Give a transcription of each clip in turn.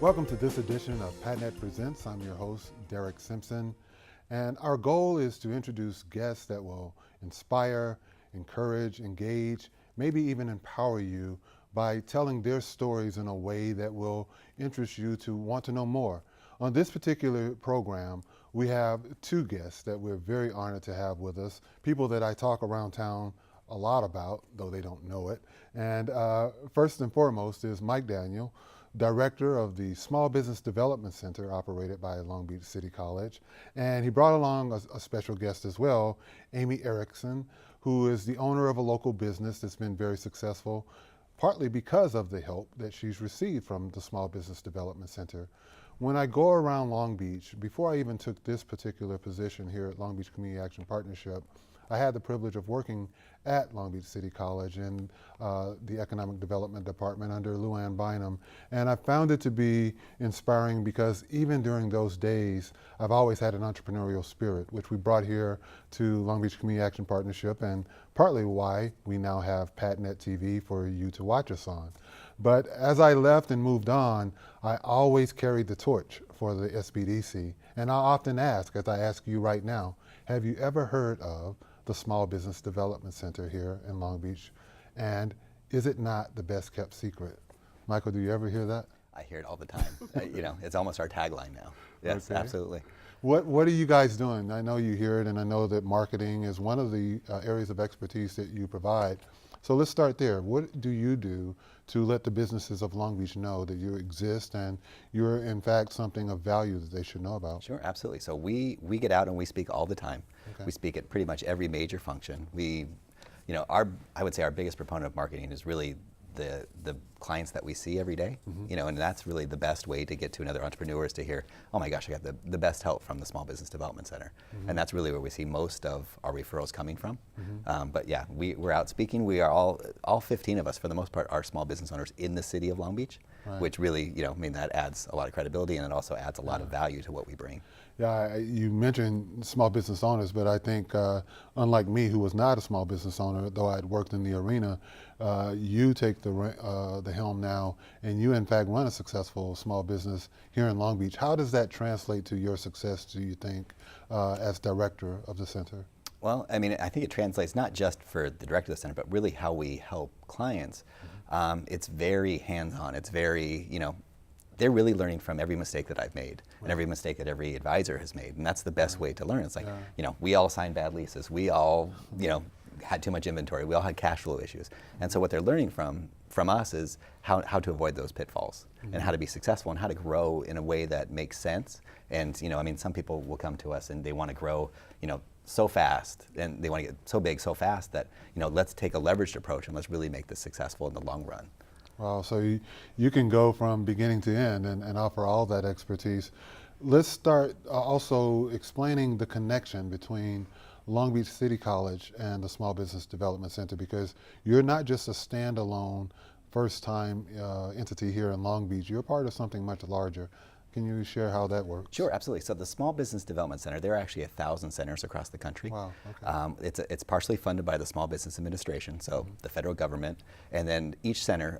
Welcome to this edition of PADNET Presents. I'm your host, Derek Simpson, and our goal is to introduce guests that will inspire, encourage, engage, maybe even empower you by telling their stories in a way that will interest you to want to know more. On this particular program, we have two guests that we're very honored to have with us, people that I talk around town a lot about, though they don't know it. And first and foremost is Mike Daniel, Director of the Small Business Development Center operated by Long Beach City College. And he brought along a special guest as well, Amy Eriksen, who is the owner of a local business that's been very successful, partly because of the help that she's received from the Small Business Development Center. When I go around Long Beach, before I even took this particular position here at Long Beach Community Action Partnership, I had the privilege of working at Long Beach City College in the Economic Development Department under Luann Bynum. And I found it to be inspiring because even during those days, I've always had an entrepreneurial spirit, which we brought here to Long Beach Community Action Partnership, and partly why we now have PADNET TV for you to watch us on. But as I left and moved on, I always carried the torch for the SBDC. And I often ask, as I ask you right now, have you ever heard of the Small Business Development Center here in Long Beach? And is it not the best kept secret? Michael, do you ever hear that? I hear it all the time. It's almost our tagline now. Yes, okay. Absolutely. What are you guys doing? I know you hear it, and I know that marketing is one of the areas of expertise that you provide. So let's start there. What do you do to let the businesses of Long Beach know that you exist and you're in fact something of value that they should know about? Sure, absolutely. So we get out and we speak all the time. Okay. We speak at pretty much every major function. I would say our biggest proponent of marketing is really the clients that we see every day, and that's really the best way to get to another entrepreneur is to hear, oh my gosh, I got the best help from the Small Business Development Center. And that's really where we see most of our referrals coming from. But yeah, we're out speaking. We are all 15 of us, for the most part, are small business owners in the city of Long Beach, right. Which really, that adds a lot of credibility, and it also adds a lot of value to what we bring. Yeah, you mentioned small business owners, but I think unlike me, who was not a small business owner, though I had worked in the arena, you take the helm now, and you in fact run a successful small business here in Long Beach. How does that translate to your success, do you think, as director of the center? Well, I think it translates not just for the director of the center, but really how we help clients. It's very hands-on. It's very, they're really learning from every mistake that I've made, and every mistake that every advisor has made, and that's the best way to learn. It's like, we all signed bad leases, we all, had too much inventory, we all had cash flow issues, and so what they're learning from us is how to avoid those pitfalls, and how to be successful, and how to grow in a way that makes sense. And some people will come to us and they want to grow, so fast, and they want to get so big so fast that, let's take a leveraged approach and let's really make this successful in the long run. Wow, so you can go from beginning to end and offer all that expertise. Let's start also explaining the connection between Long Beach City College and the Small Business Development Center, because you're not just a standalone first-time entity here in Long Beach. You're part of something much larger. Can you share how that works? Sure, absolutely. So the Small Business Development Center, there are actually 1,000 centers across the country. Wow, okay. It's partially funded by the Small Business Administration, so the federal government, and then each center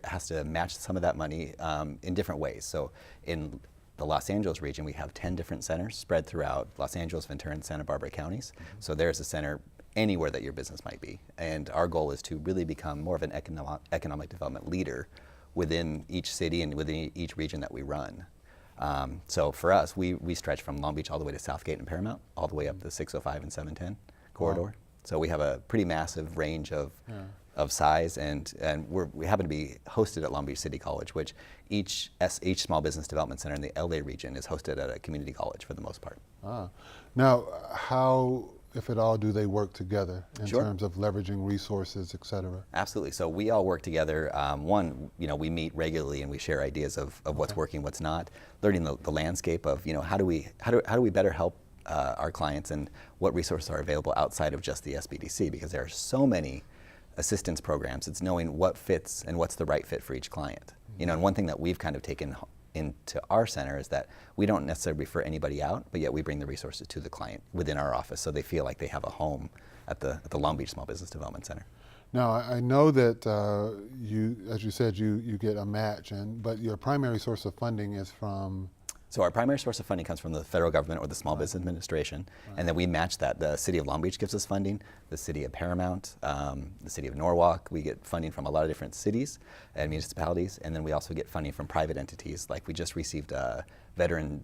has to match some of that money in different ways. So in the Los Angeles region, we have 10 different centers spread throughout Los Angeles, Ventura, and Santa Barbara counties. So there's a center anywhere that your business might be. And our goal is to really become more of an economic development leader within each city and within each region that we run. So for us, we stretch from Long Beach all the way to Southgate and Paramount, all the way up the 605 and 710 corridor. Wow. So we have a pretty massive range of size, and we happen to be hosted at Long Beach City College, which each small business development center in the LA region is hosted at a community college for the most part. Now, how, if at all, do they work together in Sure. terms of leveraging resources, et cetera? Absolutely. So we all work together. One, we meet regularly and we share ideas of what's working, what's not, learning the landscape of, how do we better help our clients, and what resources are available outside of just the SBDC, because there are so many assistance programs. It's knowing what fits and what's the right fit for each client. And one thing that we've kind of taken into our center is that we don't necessarily refer anybody out, but yet we bring the resources to the client within our office, so they feel like they have a home at the Long Beach Small Business Development Center. Now, I know that you, as you said, you get a match, but your primary source of funding is from. So our primary source of funding comes from the federal government or the Small Business Administration, and then we match that. The City of Long Beach gives us funding, the City of Paramount, the City of Norwalk. We get funding from a lot of different cities and municipalities, and then we also get funding from private entities. Like we just received a veteran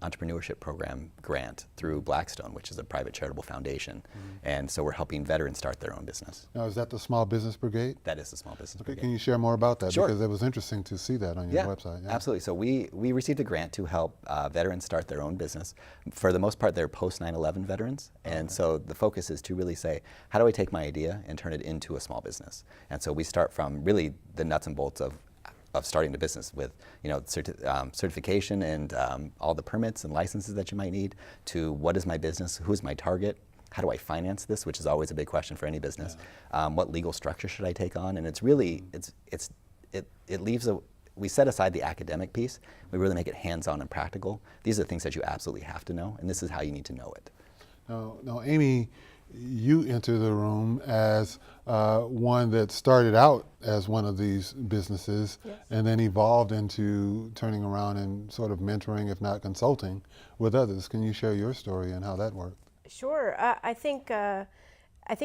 entrepreneurship program grant through Blackstone, which is a private charitable foundation, and so we're helping veterans start their own business. Now, is that the Small Business Brigade? That is the Small Business Brigade. Can you share more about that? Sure. Because it was interesting to see that on your website. Yeah, absolutely. So we received a grant to help veterans start their own business. For the most part, they're post 9/11 veterans, and so the focus is to really say, how do I take my idea and turn it into a small business? And so we start from really the nuts and bolts of starting the business with, certification and all the permits and licenses that you might need, to what is my business, who's my target, how do I finance this, which is always a big question for any business. What legal structure should I take on? And it's really, it leaves we set aside the academic piece, we really make it hands-on and practical. These are the things that you absolutely have to know, and this is how you need to know it. Now, Amy, you enter the room as one that started out as one of these businesses, yes, and then evolved into turning around and sort of mentoring, if not consulting, with others. Can you share your story and how that worked? Sure. I think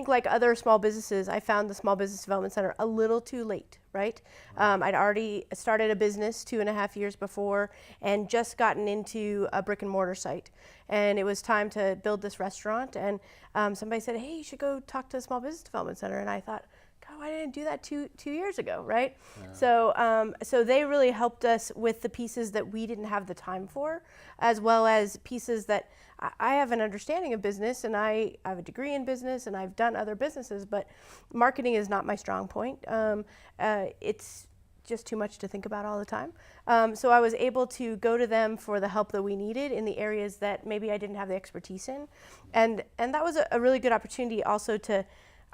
like other small businesses, I found the Small Business Development Center a little too late, right? I'd already started a business 2.5 years before and just gotten into a brick and mortar site. And it was time to build this restaurant. And somebody said, hey, you should go talk to the Small Business Development Center. And I thought, God, why didn't I do that two years ago, right? Yeah. So they really helped us with the pieces that we didn't have the time for, as well as pieces that I have an understanding of business, and I have a degree in business, and I've done other businesses, but marketing is not my strong point. It's just too much to think about all the time. So I was able to go to them for the help that we needed in the areas that maybe I didn't have the expertise in. And that was a really good opportunity also to,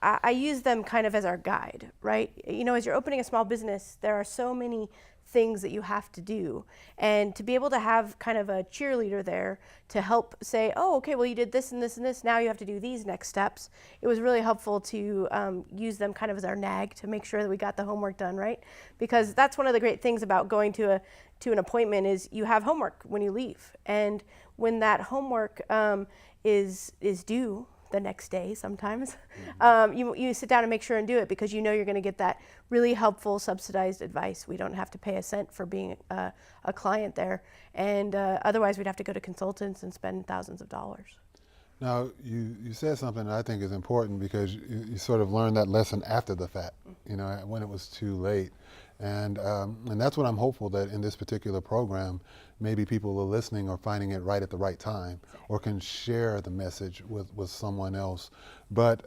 I use them kind of as our guide, right? You know, as you're opening a small business, there are so many things that you have to do. And to be able to have kind of a cheerleader there to help say, oh, okay, well, you did this and this and this, now you have to do these next steps. It was really helpful to use them kind of as our nag to make sure that we got the homework done, right? Because that's one of the great things about going to an appointment is you have homework when you leave. And when that homework is due the next day sometimes, you sit down and make sure and do it, because you know you're going to get that really helpful subsidized advice. We don't have to pay a cent for being a client there, and otherwise we'd have to go to consultants and spend thousands of dollars. Now, you said something that I think is important, because you sort of learned that lesson after the fact, you know, when it was too late. And that's what I'm hopeful that in this particular program, maybe people are listening or finding it right at the right time, or can share the message with someone else. But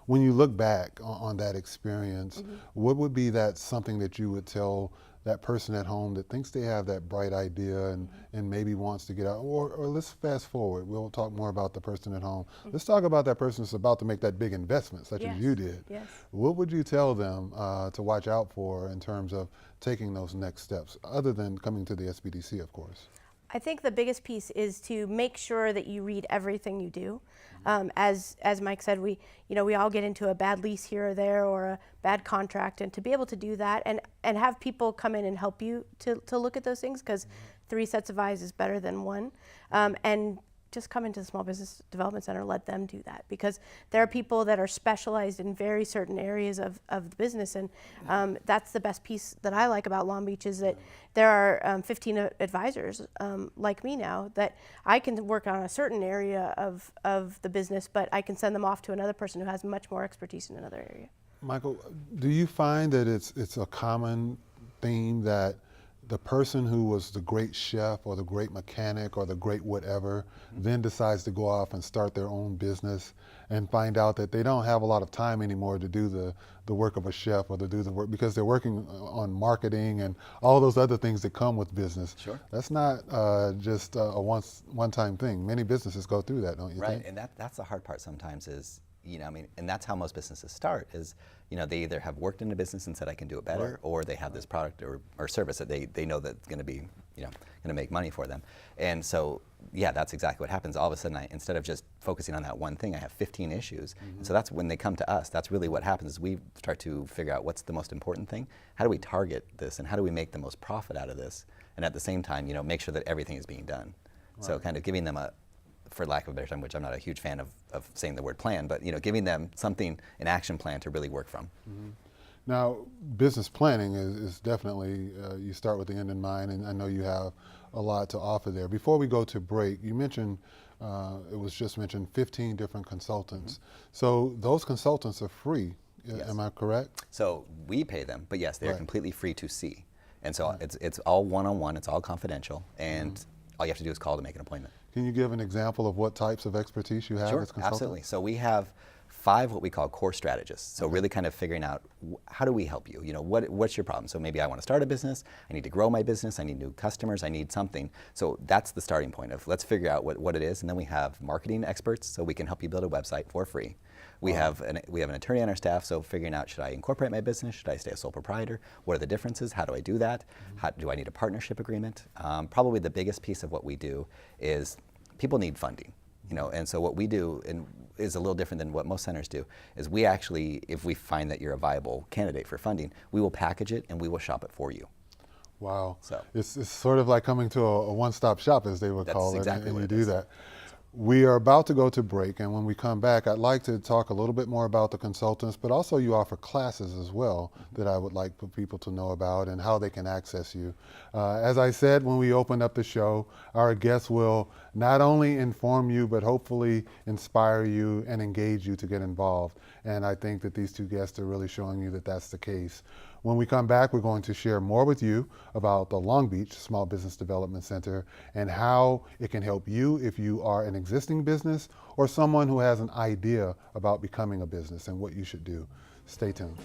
when you look back on that experience, what would be that something that you would tell that person at home that thinks they have that bright idea and maybe wants to get out? Or let's fast forward. We'll talk more about the person at home. Let's talk about that person that's about to make that big investment, such as you did. Yes. What would you tell them to watch out for in terms of taking those next steps, other than coming to the SBDC, of course? I think the biggest piece is to make sure that you read everything you do. As Mike said, we all get into a bad lease here or there, or a bad contract, and to be able to do that and have people come in and help you to look at those things, because 3 sets of eyes is better than 1. And just come into the Small Business Development Center, let them do that, because there are people that are specialized in very certain areas of the business, and that's the best piece that I like about Long Beach, is that there are 15 advisors like me now, that I can work on a certain area of the business, but I can send them off to another person who has much more expertise in another area. Michael, do you find that it's a common theme that the person who was the great chef or the great mechanic or the great whatever then decides to go off and start their own business and find out that they don't have a lot of time anymore to do the work of a chef, or to do the work, because they're working on marketing and all those other things that come with business? Sure. That's not just a one-time thing. Many businesses go through that, don't you think? Right, and that's the hard part sometimes is, and that's how most businesses start is, they either have worked in a business and said I can do it better, right, or they have this product or service that they know that's going to be, going to make money for them. And so, yeah, that's exactly what happens. All of a sudden, instead of just focusing on that one thing, I have 15 issues. And so that's when they come to us. That's really what happens is we start to figure out what's the most important thing. How do we target this, and how do we make the most profit out of this? And at the same time, make sure that everything is being done. Right. So kind of giving them for lack of a better term, which I'm not a huge fan of saying the word plan, but giving them something, an action plan to really work from. Now, business planning is definitely, you start with the end in mind, and I know you have a lot to offer there. Before we go to break, you mentioned, it was just mentioned 15 different consultants. So those consultants are free, yes. Am I correct? So we pay them, but yes, they're completely free to see. And so it's all one-on-one, it's all confidential, and all you have to do is call to make an appointment. Can you give an example of what types of expertise you have as consultants? Absolutely. So we have 5 what we call core strategists. So really kind of figuring out how do we help you? What's your problem? So maybe I want to start a business, I need to grow my business, I need new customers, I need something. So that's the starting point of let's figure out what it is, and then we have marketing experts, so we can help you build a website for free. We have an attorney on our staff, so figuring out, should I incorporate my business? Should I stay a sole proprietor? What are the differences? How do I do that? How do I need a partnership agreement? Probably the biggest piece of what we do is people need funding. And so what we do is a little different than what most centers do, is we actually, if we find that you're a viable candidate for funding, we will package it and we will shop it for you. Wow. So it's sort of like coming to a one-stop shop, as they would call it, exactly and what you it do is. that. We are about to go to break, and when we come back, I'd like to talk a little bit more about the consultants, but also you offer classes as well that I would like for people to know about and how they can access you. As I said when we opened up the show, our guests will not only inform you, but hopefully inspire you and engage you to get involved. And I think that these 2 guests are really showing you that that's the case. When we come back, we're going to share more with you about the Long Beach Small Business Development Center and how it can help you if you are an existing business or someone who has an idea about becoming a business and what you should do. Stay tuned.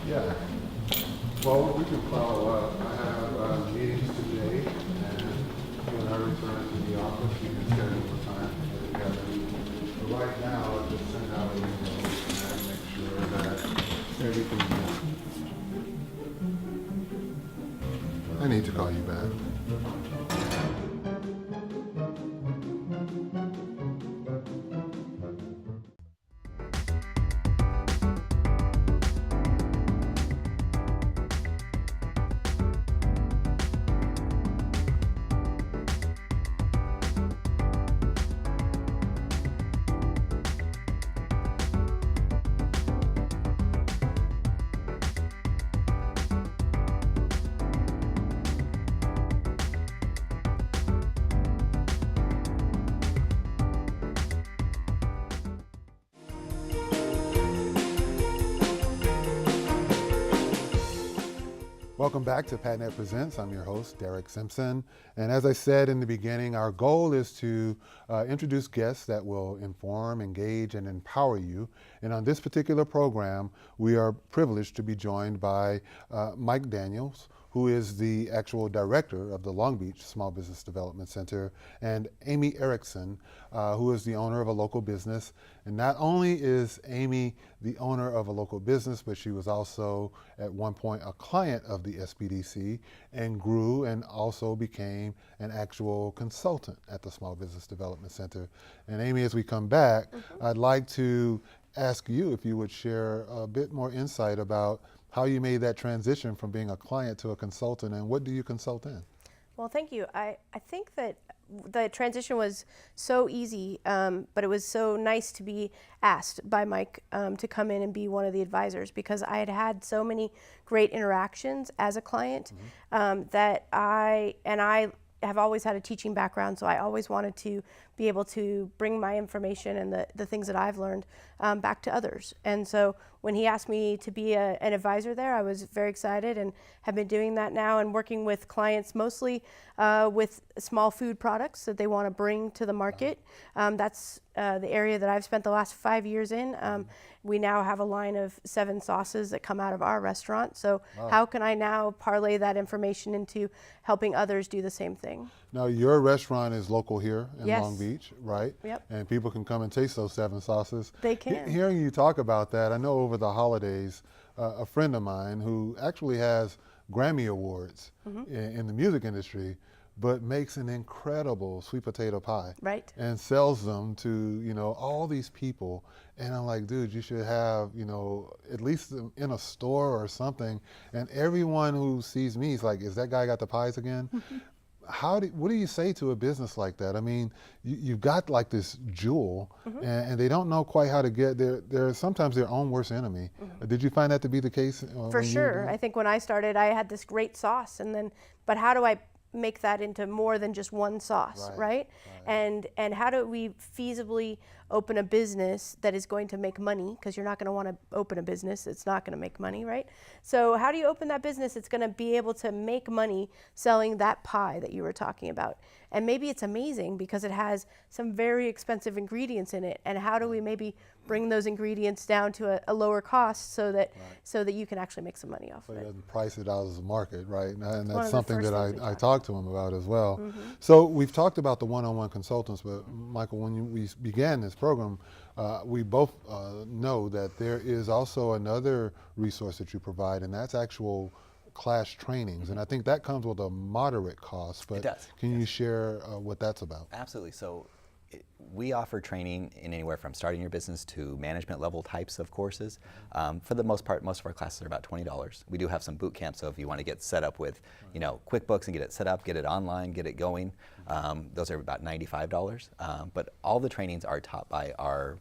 Yeah. Well, we can follow up. I have meetings today, and when I return to the office, we can schedule a time to get together. But right now, I'll just send out an email and make sure that everything is. I need to call you back. Welcome back to PADNET Presents. I'm your host, Derek Simpson. And as I said in the beginning, our goal is to introduce guests that will inform, engage, and empower you. And on this particular program, we are privileged to be joined by Mike Daniels, who is the actual director of the Long Beach Small Business Development Center, and Amy Eriksen, who is the owner of a local business. And not only is Amy the owner of a local business, but she was also at one point a client of the SBDC and grew and also became an actual consultant at the Small Business Development Center. And Amy, as we come back, I'd like to ask you if you would share a bit more insight about how you made that transition from being a client to a consultant, and what do you consult in? Well, thank you. I think that the transition was so easy, but it was so nice to be asked by Mike to come in and be one of the advisors, because I had had so many great interactions as a client that I have always had a teaching background, so I always wanted to be able to bring my information and the things that I've learned back to others. And so when he asked me to be an advisor there, I was very excited and have been doing that now and working with clients mostly with small food products that they want to bring to the market. That's the area that I've spent the last 5 years in. We now have a line of 7 sauces that come out of our restaurant. So how can I now parlay that information into helping others do the same thing? Now, your restaurant is local here in Yes. Long Beach, right? Yep. And people can come and taste those 7 sauces. They can. Hearing you talk about that, I know over the holidays, a friend of mine who actually has Grammy Awards in the music industry, but makes an incredible sweet potato pie. Right. And sells them to, you know, all these people. And I'm like, dude, you should have, you know, at least in a store or something. And everyone who sees me is like, is that guy got the pies again? What do you say to a business like that? I mean, you've got like this jewel, and they don't know quite how to get there. They're sometimes their own worst enemy. Did you find that to be the case? For sure. I think when I started, I had this great sauce, but how do I make that into more than just one sauce, right? And how do we feasibly open a business that is going to make money? Because you're not going to want to open a business it's not going to make money, right? So how do you open that business it's going to be able to make money selling that pie that you were talking about? And maybe it's amazing because it has some very expensive ingredients in it. And how do we maybe bring those ingredients down to a lower cost so that you can actually make some money off of it? It doesn't price it out as a market, right? And one that's of the something first that things we I talk talked to him about as well. So we've talked about the one-on-one consultants, but Michael, when we began this program, we both know that there is also another resource that you provide, and that's actual class trainings. And I think that comes with a moderate cost, but It does. can you share what that's about? Absolutely. So we offer training in anywhere from starting your business to management level types of courses. For the most part, most of our classes are about $20. We do have some boot camps, so if you want to get set up with, you know, QuickBooks and get it set up, get it online, get it going, those are about $95. But all the trainings are taught by our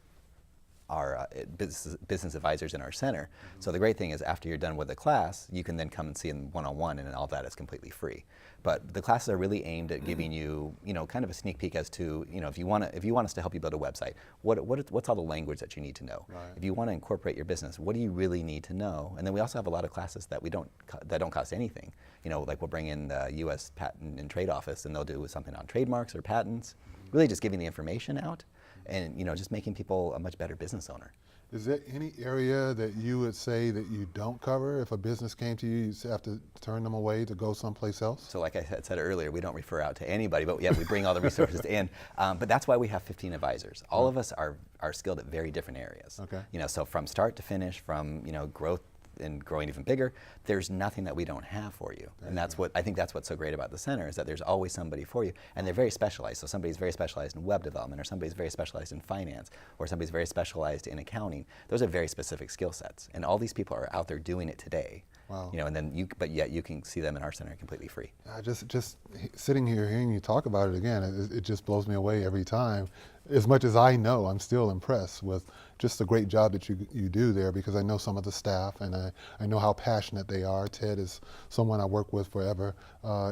business advisors in our center. So the great thing is after you're done with the class, you can then come and see them one-on-one, and all that is completely free. But the classes are really aimed at giving you, you know, kind of a sneak peek as to, you know, if you want us to help you build a website, what's all the language that you need to know? Right. If you want to incorporate your business, what do you really need to know? And then we also have a lot of classes that don't cost anything. You know, like we'll bring in the U.S. Patent and Trade Office, and they'll do something on trademarks or patents, really just giving the information out, and, you know, just making people a much better business owner. Is there any area that you would say that you don't cover? If a business came to you, you'd have to turn them away to go someplace else? So like I said earlier, we don't refer out to anybody, but yeah, we bring all the resources in. But that's why we have 15 advisors. All of us are skilled at very different areas. Okay. You know, so from start to finish, from, you know, growth and growing even bigger, there's nothing that we don't have for you. And that's what I think that's what's so great about the center, is that there's always somebody for you, and they're very specialized. So somebody's very specialized in web development, or somebody's very specialized in finance, or somebody's very specialized in accounting. Those are very specific skill sets, and all these people are out there doing it today. Wow. You know, and then but yet you can see them in our center completely free. Just sitting here hearing you talk about it again, it just blows me away every time. As much as I know, I'm still impressed with just the great job that you do there, because I know some of the staff, and I know how passionate they are. Ted is someone I work with forever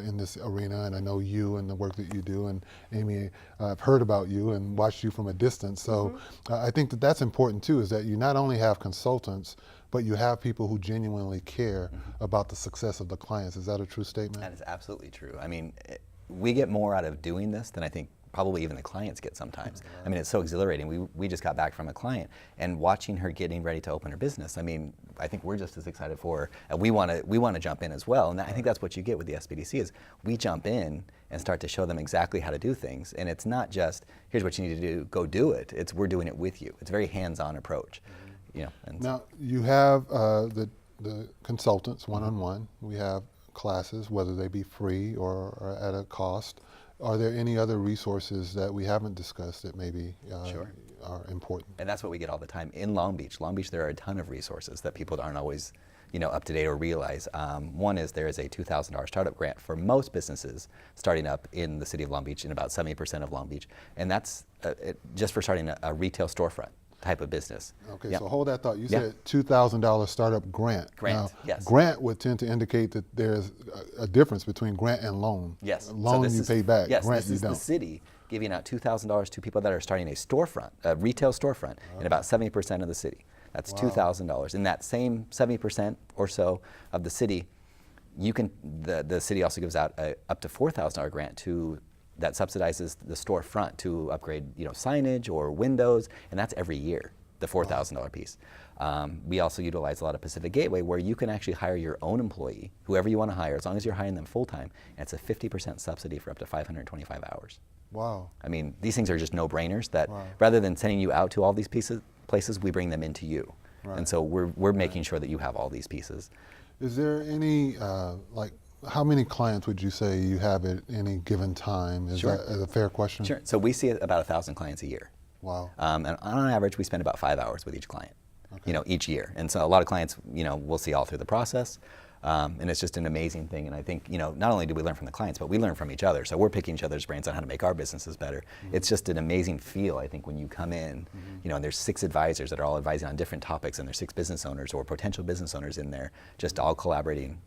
in this arena, and I know you and the work that you do. And Amy, I've heard about you and watched you from a distance. So I think that that's important too, is that you not only have consultants, but you have people who genuinely care about the success of the clients. Is that a true statement? That is absolutely true. I mean, we get more out of doing this than I think probably even the clients get sometimes. I mean, it's so exhilarating. We just got back from a client, and watching her getting ready to open her business, I mean, I think we're just as excited for her, and we want to jump in as well. And I think that's what you get with the SBDC, is we jump in and start to show them exactly how to do things. And it's not just, here's what you need to do, go do it. It's we're doing it with you. It's a very hands-on approach. You know, and now you have the consultants one-on-one. We have classes, whether they be free or at a cost. Are there any other resources that we haven't discussed that maybe Sure. are important? And that's what we get all the time in Long Beach. Long Beach, there are a ton of resources that people aren't always, you know, up to date or realize. One is there is a $2,000 startup grant for most businesses starting up in the city of Long Beach, in about 70% of Long Beach, and that's just for starting a retail storefront. type of business. Okay, Yeah. so hold that thought. You Yeah. said $2,000 startup grant. Grant, Now, yes. grant would tend to indicate that there's a difference between grant and loan. Yes. Loan this you is, pay back, yes, grant this you is don't. the city giving out $2,000 to people that are starting a storefront, a retail storefront, in about 70% of the city. That's $2,000. In that same 70% or so of the city, you can. The city also gives out up to $4,000 grant that subsidizes the storefront to upgrade, signage or windows, and that's every year. The $4,000 piece. We also utilize a lot of Pacific Gateway, where you can actually hire your own employee, whoever you want to hire, as long as you're hiring them full time, and it's a 50% subsidy for up to 525 hours. Wow. I mean, these things are just no-brainers that rather than sending you out to all these places, we bring them into you. Right. And so we're making sure that you have all these pieces. Is there any, how many clients would you say you have at any given time? Is Sure. that a fair question? Sure. So we see about 1,000 clients a year. Wow. And on average, we spend about 5 hours with each client, Okay. each year. And so a lot of clients, we'll see all through the process. And it's just an amazing thing. And I think, not only do we learn from the clients, but we learn from each other. So we're picking each other's brains on how to make our businesses better. Mm-hmm. It's just an amazing feel, I think, when you come in, and there's 6 advisors that are all advising on different topics, and there's 6 business owners or potential business owners in there, just all collaborating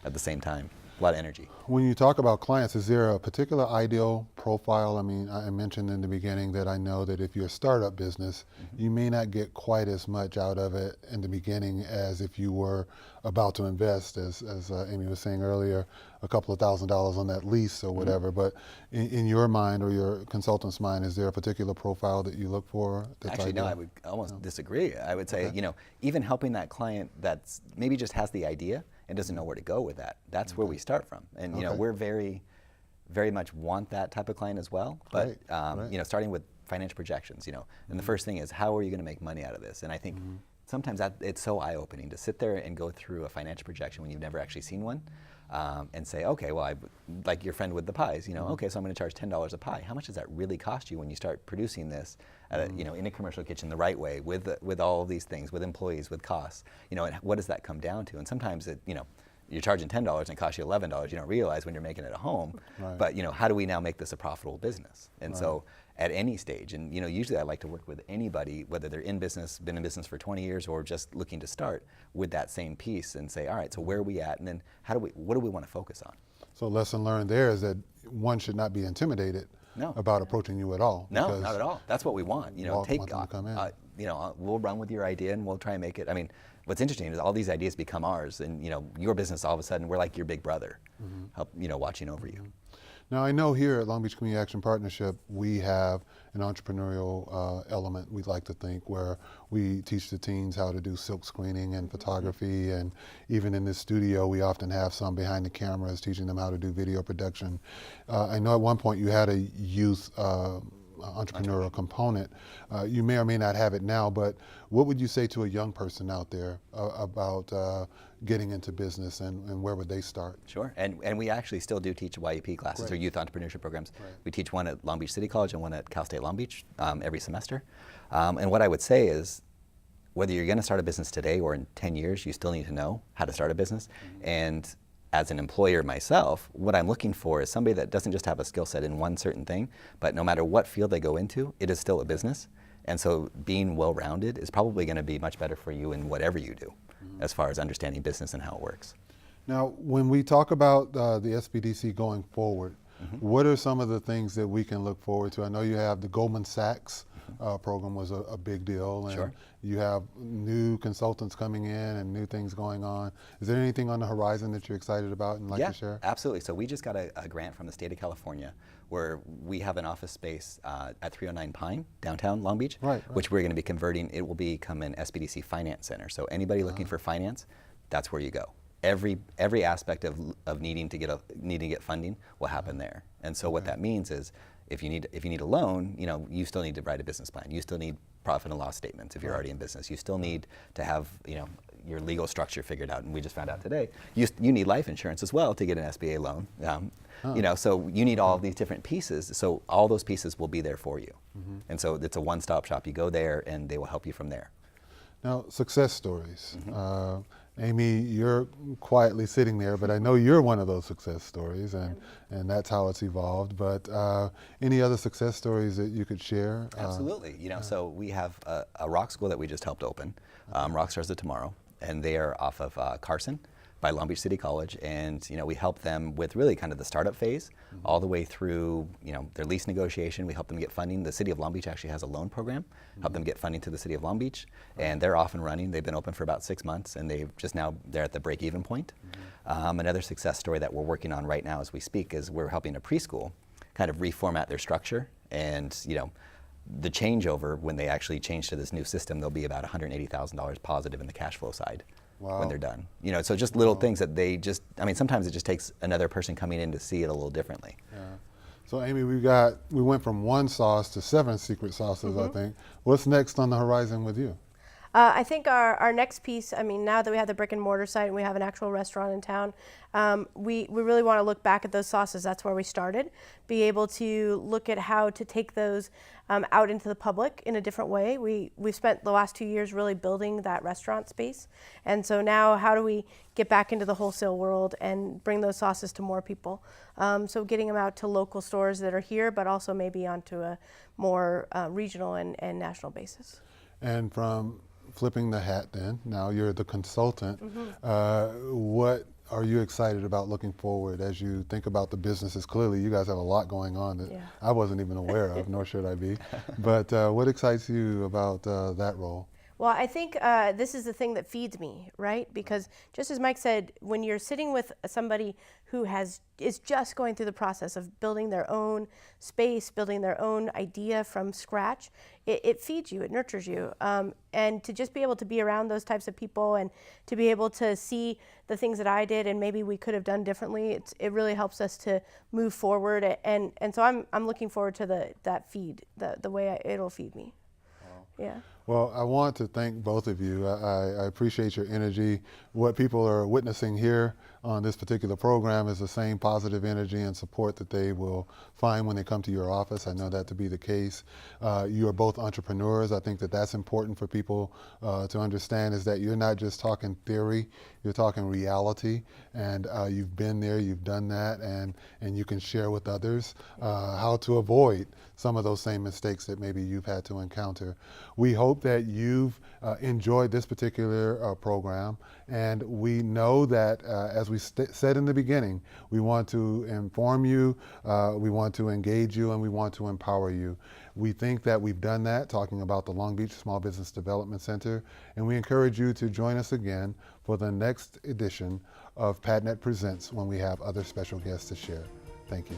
at the same time. A lot of energy. When you talk about clients, is there a particular ideal profile? I mean, I mentioned in the beginning that I know that if you're a startup business, you may not get quite as much out of it in the beginning as if you were about to invest, as Amy was saying earlier, a couple of $1,000s on that lease or whatever. But in your mind or your consultant's mind, is there a particular profile that you look for? That's Actually, ideal? no, I would almost disagree. I would say, even helping that client that's maybe just has the idea and doesn't know where to go with that. That's where we start from. And we're very, very much want that type of client as well. But starting with financial projections, and the first thing is, how are you going to make money out of this? And I think sometimes it's so eye-opening to sit there and go through a financial projection when you've never actually seen one, and say, okay, well, like your friend with the pies, okay, so I'm going to charge $10 a pie. How much does that really cost you when you start producing this, in a commercial kitchen the right way, with all of these things, with employees, with costs, and what does that come down to? And sometimes you're charging $10 and it costs you $11. You don't realize when you're making it at home. Right. But how do we now make this a profitable business? And so at any stage, and usually I like to work with anybody, whether they're in business, been in business for 20 years, or just looking to start, with that same piece and say, all right, so where are we at, and then what do we want to focus on? So lesson learned there is that one should not be intimidated about approaching you at all. No, not at all. That's what we want. Want them to come in. We'll run with your idea and we'll try and make it. I mean, what's interesting is all these ideas become ours, and your business all of a sudden, we're like your big brother, help watching over you. Now, I know here at Long Beach Community Action Partnership, we have an entrepreneurial element, we like to think, where we teach the teens how to do silk screening and photography, and even in this studio, we often have some behind the cameras teaching them how to do video production. I know at one point you had a youth entrepreneurial component. You may or may not have it now, but what would you say to a young person out there about getting into business, and where would they start? Sure, and we actually still do teach YEP classes, or youth entrepreneurship programs. Right. We teach one at Long Beach City College and one at Cal State Long Beach every semester. And what I would say is, whether you're going to start a business today or in 10 years, you still need to know how to start a business. And as an employer myself, what I'm looking for is somebody that doesn't just have a skill set in one certain thing, but no matter what field they go into, it is still a business. And so being well-rounded is probably going to be much better for you in whatever you do, as far as understanding business and how it works. Now, when we talk about the SBDC going forward, what are some of the things that we can look forward to? I know you have the Goldman Sachs program was a big deal, and Sure. you have new consultants coming in and new things going on. Is there anything on the horizon that you're excited about and like to share? Absolutely. So we just got a grant from the state of California, where we have an office space at 309 Pine, downtown Long Beach, which we're going to be converting. It will become an SBDC finance center. So anybody looking for finance, that's where you go. Every aspect of needing to get funding will happen there. And so what that means is, if you need a loan, you still need to write a business plan. You still need profit and loss statements if you're already in business. You still need to have your legal structure figured out. And we just found out today, you need life insurance as well to get an SBA loan. So you need all of these different pieces. So all those pieces will be there for you. And so it's a one-stop shop. You go there, and they will help you from there. Now, success stories. Amy, you're quietly sitting there, but I know you're one of those success stories, and that's how it's evolved. But any other success stories that you could share? Absolutely. So we have a rock school that we just helped open, Rock Stars of Tomorrow, and they are off of Carson by Long Beach City College, and we help them with really kind of the startup phase, all the way through their lease negotiation. We help them get funding. The City of Long Beach actually has a loan program, help them get funding to the City of Long Beach, and they're off and running. They've been open for about 6 months, and they're at the break-even point. Another success story that we're working on right now as we speak is we're helping a preschool kind of reformat their structure, and the changeover, when they actually change to this new system, they'll be about $180,000 positive in the cash flow side. Wow. When they're done. So just little things that sometimes it just takes another person coming in to see it a little differently. Yeah. So Amy, we went from one sauce to 7 secret sauces, I think. What's next on the horizon with you? I think our next piece, now that we have the brick and mortar site and we have an actual restaurant in town, we really want to look back at those sauces. That's where we started. Be able to look at how to take those out into the public in a different way. We've spent the last 2 years really building that restaurant space. And so now how do we get back into the wholesale world and bring those sauces to more people? So getting them out to local stores that are here, but also maybe onto a more regional and national basis. And from flipping the hat then, now you're the consultant, what are you excited about looking forward as you think about the businesses? Clearly you guys have a lot going on that I wasn't even aware of, nor should I be. But what excites you about that role? Well, I think this is the thing that feeds me, right? Because just as Mike said, when you're sitting with somebody who is just going through the process of building their own space, building their own idea from scratch, it feeds you, it nurtures you. And to just be able to be around those types of people and to be able to see the things that I did and maybe we could have done differently, it really helps us to move forward. And so I'm looking forward to that feed, the way it'll feed me. Wow. Yeah. Well, I want to thank both of you. I appreciate your energy. What people are witnessing here on this particular program is the same positive energy and support that they will find when they come to your office. I know that to be the case. You are both entrepreneurs. I think that that's important for people to understand, is that you're not just talking theory, you're talking reality, and you've been there, you've done that, and you can share with others how to avoid some of those same mistakes that maybe you've had to encounter. We hope that you've enjoyed this particular program, and we know that as we said in the beginning, we want to inform you, we want to engage you, and we want to empower you. We think that we've done that, talking about the Long Beach Small Business Development Center, and we encourage you to join us again for the next edition of PADNET Presents when we have other special guests to share. Thank you.